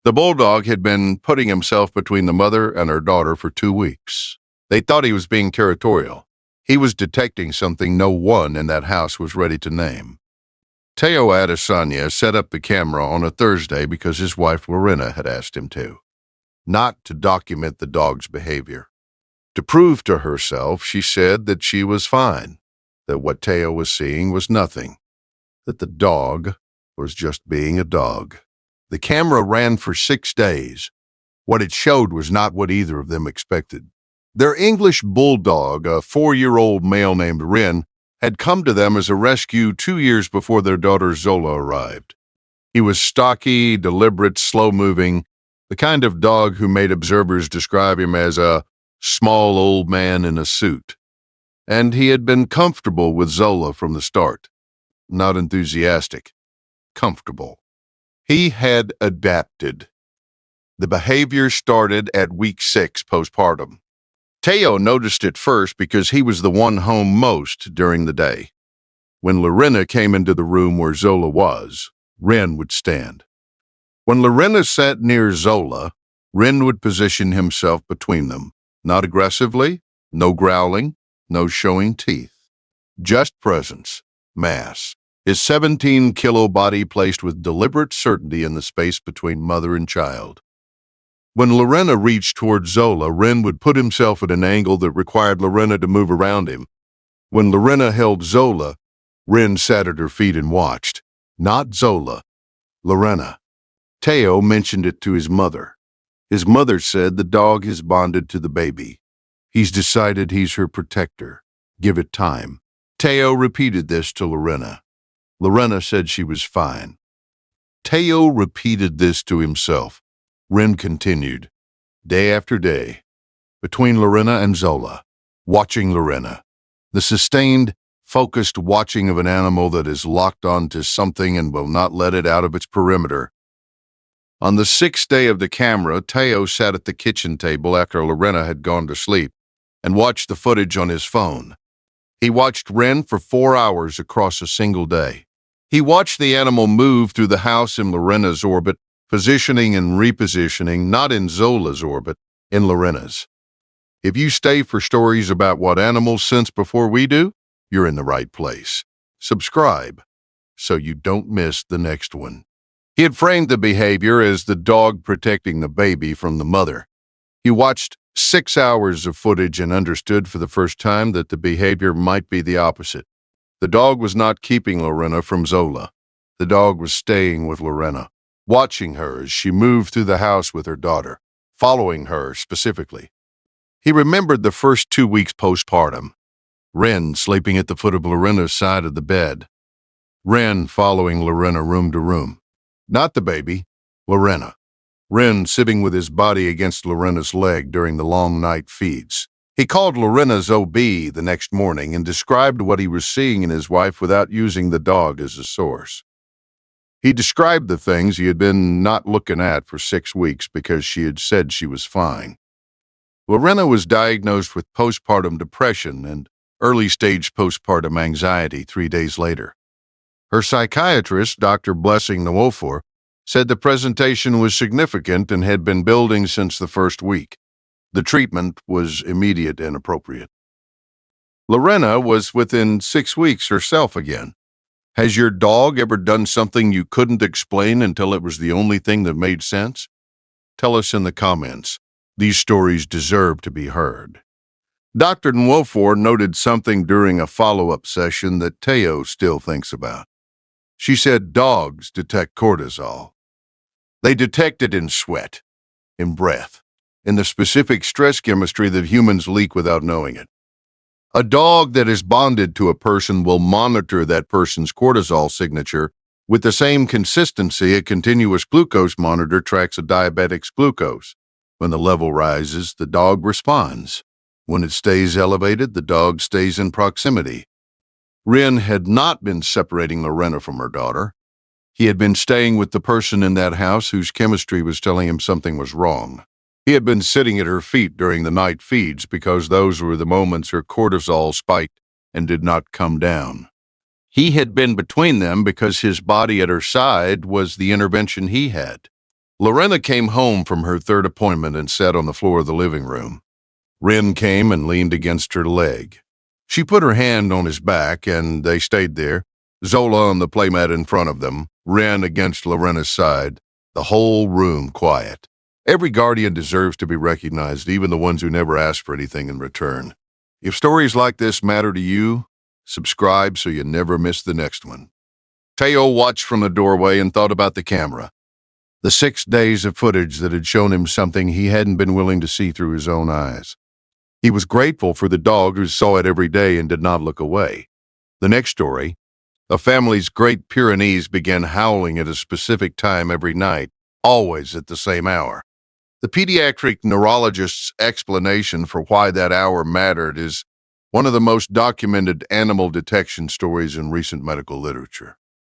The Bulldog had been putting himself between the mother and her daughter for 2 weeks. They thought he was being territorial. He was detecting something no one in that house was ready to name. Teo Adesanya set up the camera on a Thursday because his wife Lorena had asked him to, not to document the dog's behavior. To prove to herself, she said that she was fine, that what Teo was seeing was nothing, that the dog was just being a dog. The camera ran for 6 days. What it showed was not what either of them expected. Their English bulldog, a 4-year-old male named Ren, had come to them as a rescue 2 years before their daughter Zola arrived. He was stocky, deliberate, slow-moving, the kind of dog who made observers describe him as a small old man in a suit. And he had been comfortable with Zola from the start. Not enthusiastic. Comfortable. He had adapted. The behavior started at week 6 postpartum. Teo noticed it first because he was the one home most during the day. When Lorena came into the room where Zola was, Ren would stand. When Lorena sat near Zola, Ren would position himself between them, not aggressively, no growling, no showing teeth. Just presence, mass. His 17-kilo body placed with deliberate certainty in the space between mother and child. When Lorena reached toward Zola, Ren would put himself at an angle that required Lorena to move around him. When Lorena held Zola, Ren sat at her feet and watched. Not Zola, Lorena. Teo mentioned it to his mother. His mother said the dog has bonded to the baby. He's decided he's her protector. Give it time. Teo repeated this to Lorena. Lorena said she was fine. Teo repeated this to himself. Ren continued, day after day, between Lorena and Zola, watching Lorena, the sustained, focused watching of an animal that is locked onto something and will not let it out of its perimeter. On the 6th day of the camera, Teo sat at the kitchen table after Lorena had gone to sleep and watched the footage on his phone. He watched Ren for 4 hours across a single day. He watched the animal move through the house in Lorena's orbit, positioning and repositioning, not in Zola's orbit, in Lorena's. If you stay for stories about what animals sense before we do, you're in the right place. Subscribe so you don't miss the next one. He had framed the behavior as the dog protecting the baby from the mother. He watched 6 hours of footage and understood for the first time that the behavior might be the opposite. The dog was not keeping Lorena from Zola. The dog was staying with Lorena, watching her as she moved through the house with her daughter, following her specifically. He remembered the first 2 weeks postpartum. Ren sleeping at the foot of Lorena's side of the bed. Ren following Lorena room to room. Not the baby, Lorena. Ren sitting with his body against Lorena's leg during the long night feeds. He called Lorena's OB the next morning and described what he was seeing in his wife without using the dog as a source. He described the things he had been not looking at for 6 weeks because she had said she was fine. Lorena was diagnosed with postpartum depression and early-stage postpartum anxiety 3 days later. Her psychiatrist, Dr. Blessing Nwofor, said the presentation was significant and had been building since the first week. The treatment was immediate and appropriate. Lorena was within 6 weeks herself again. Has your dog ever done something you couldn't explain until it was the only thing that made sense? Tell us in the comments. These stories deserve to be heard. Dr. Nwofor noted something during a follow-up session that Teo still thinks about. She said dogs detect cortisol. They detect it in sweat, in breath, in the specific stress chemistry that humans leak without knowing it. A dog that is bonded to a person will monitor that person's cortisol signature with the same consistency a continuous glucose monitor tracks a diabetic's glucose. When the level rises, the dog responds. When it stays elevated, the dog stays in proximity. Ren had not been separating Lorena from her daughter. He had been staying with the person in that house whose chemistry was telling him something was wrong. He had been sitting at her feet during the night feeds because those were the moments her cortisol spiked and did not come down. He had been between them because his body at her side was the intervention he had. Lorena came home from her third appointment and sat on the floor of the living room. Ren came and leaned against her leg. She put her hand on his back, and they stayed there, Zola on the playmat in front of them, Ren against Lorena's side, the whole room quiet. Every guardian deserves to be recognized, even the ones who never ask for anything in return. If stories like this matter to you, subscribe so you never miss the next one. Teo watched from the doorway and thought about the camera. The 6 days of footage that had shown him something he hadn't been willing to see through his own eyes. He was grateful for the dog who saw it every day and did not look away. The next story, a family's Great Pyrenees began howling at a specific time every night, always at the same hour. The pediatric neurologist's explanation for why that hour mattered is one of the most documented animal detection stories in recent medical literature.